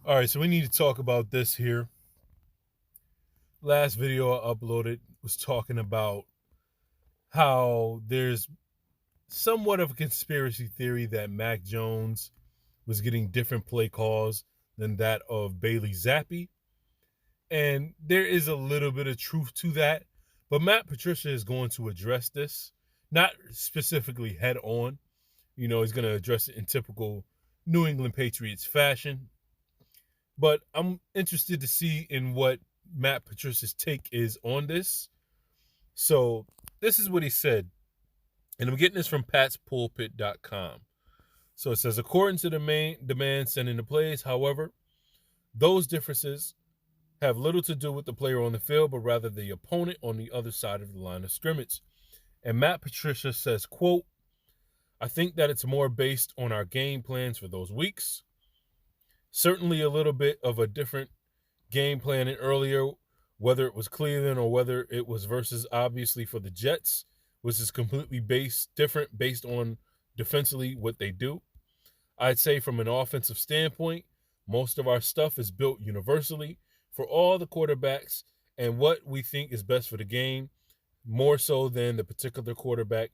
All right, so we need to talk about this here. Last video I uploaded was talking about how there's somewhat of a conspiracy theory that Mac Jones was getting different play calls than that of Bailey Zappe. And there is a little bit of truth to that. But Matt Patricia is going to address this, not specifically head on. He's going to address it in typical New England Patriots fashion. But I'm interested to see in what Matt Patricia's take is on this. So this is what he said. And I'm getting this from patspulpit.com. So it says, according to the main demand sent into plays, however, those differences have little to do with the player on the field, but rather the opponent on the other side of the line of scrimmage. And Matt Patricia says, quote, I think that it's more based on our game plans for those weeks. Certainly a little bit of a different game planning earlier, whether it was Cleveland or whether it was versus obviously for the Jets, which is completely different based on defensively what they do. I'd say from an offensive standpoint, most of our stuff is built universally for all the quarterbacks and what we think is best for the game, more so than the particular quarterback,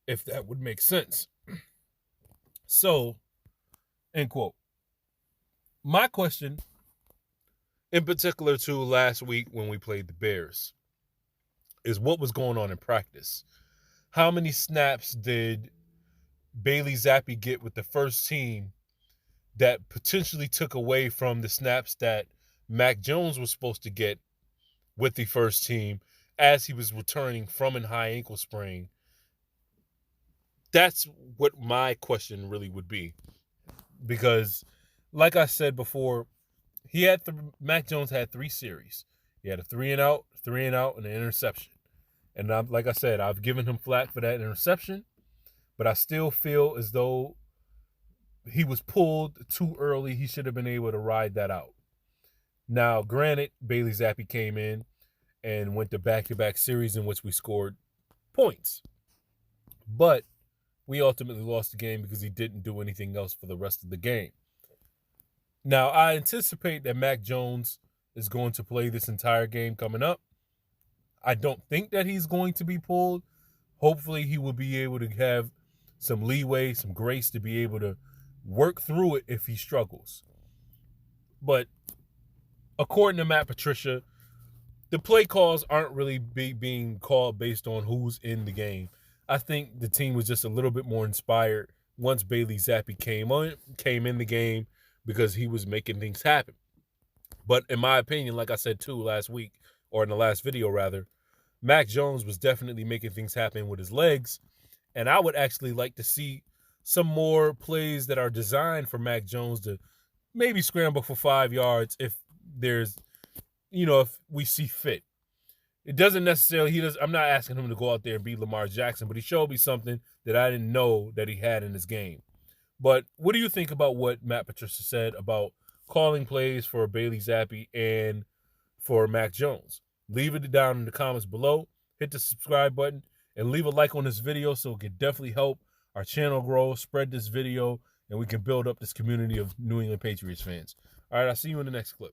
if that would make sense. So, end quote. My question, in particular to last week when we played the Bears, is what was going on in practice. How many snaps did Bailey Zappe get with the first team that potentially took away from the snaps that Mac Jones was supposed to get with the first team as he was returning from a high ankle sprain? That's what my question really would be. Because, like I said before, Mac Jones had 3 series. He had a 3-and-out, and an interception. And like I said, I've given him flack for that interception, but I still feel as though he was pulled too early. He should have been able to ride that out. Now, granted, Bailey Zappe came in and went to back-to-back series in which we scored points. But we ultimately lost the game because he didn't do anything else for the rest of the game. Now, I anticipate that Mac Jones is going to play this entire game coming up. I don't think that he's going to be pulled. Hopefully, he will be able to have some leeway, some grace to be able to work through it if he struggles. But according to Matt Patricia, the play calls aren't really being called based on who's in the game. I think the team was just a little bit more inspired once Bailey Zappe came in the game because he was making things happen. But in my opinion, like I said too last week, or in the last video rather, Mac Jones was definitely making things happen with his legs. And I would actually like to see some more plays that are designed for Mac Jones to maybe scramble for 5 yards if if we see fit. It doesn't necessarily, I'm not asking him to go out there and beat Lamar Jackson, but he showed me something that I didn't know that he had in his game. But what do you think about what Matt Patricia said about calling plays for Bailey Zappe and for Mac Jones? Leave it down in the comments below. Hit the subscribe button and leave a like on this video so it can definitely help our channel grow, spread this video, and we can build up this community of New England Patriots fans. All right, I'll see you in the next clip.